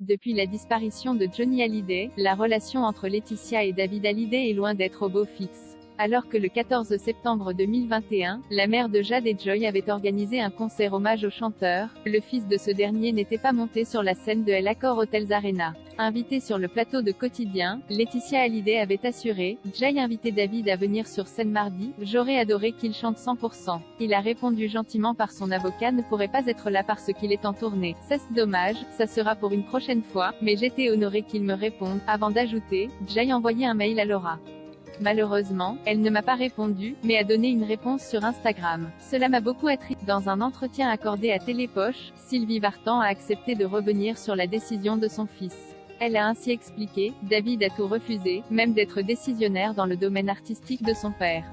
Depuis la disparition de Johnny Hallyday, la relation entre Laetitia et David Hallyday est loin d'être au beau fixe. Alors que le 14 septembre 2021, la mère de Jade et Joy avait organisé un concert hommage au chanteur, le fils de ce dernier n'était pas monté sur la scène de l'Accor Hotels Arena. Invitée sur le plateau de Quotidien, Laetitia Hallyday avait assuré « J'ai invité David à venir sur scène mardi, j'aurais adoré qu'il chante 100%. Il a répondu gentiment par son avocat ne pourrait pas être là parce qu'il est en tournée. C'est dommage, ça sera pour une prochaine fois, mais j'étais honorée qu'il me réponde, avant d'ajouter « J'ai envoyé un mail à Laura. Malheureusement, elle ne m'a pas répondu, mais a donné une réponse sur Instagram. Cela m'a beaucoup attristé. » Dans un entretien accordé à Télépoche, Sylvie Vartan a accepté de revenir sur la décision de son fils. Elle a ainsi expliqué « David a tout refusé, même d'être décisionnaire dans le domaine artistique de son père.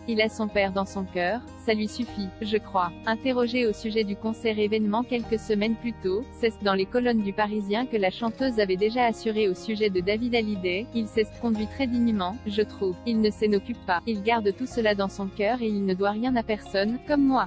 Il a son père dans son cœur, ça lui suffit, je crois. » Interrogée au sujet du concert événement quelques semaines plus tôt, c'est dans les colonnes du Parisien que la chanteuse avait déjà assuré au sujet de David Hallyday « Il s'est conduit très dignement, je trouve. Il ne s'en occupe pas. Il garde tout cela dans son cœur et il ne doit rien à personne, comme moi. »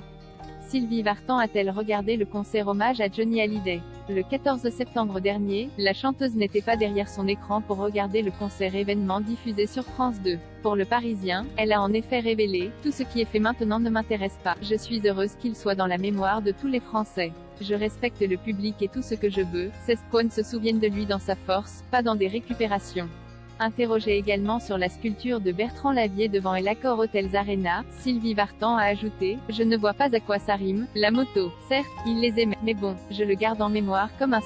Sylvie Vartan a-t-elle regardé le concert hommage à Johnny Hallyday? Le 14 septembre dernier, la chanteuse n'était pas derrière son écran pour regarder le concert événement diffusé sur France 2. Pour le Parisien, elle a en effet révélé « Tout ce qui est fait maintenant ne m'intéresse pas. Je suis heureuse qu'il soit dans la mémoire de tous les Français. Je respecte le public et tout ce que je veux, c'est qu'on se souvienne de lui dans sa force, pas dans des récupérations. » Interrogée également sur la sculpture de Bertrand Lavier devant l'Accor Hotels Arena, Sylvie Vartan a ajouté « Je ne vois pas à quoi ça rime, la moto. Certes, il les aimait, mais bon, je le garde en mémoire comme un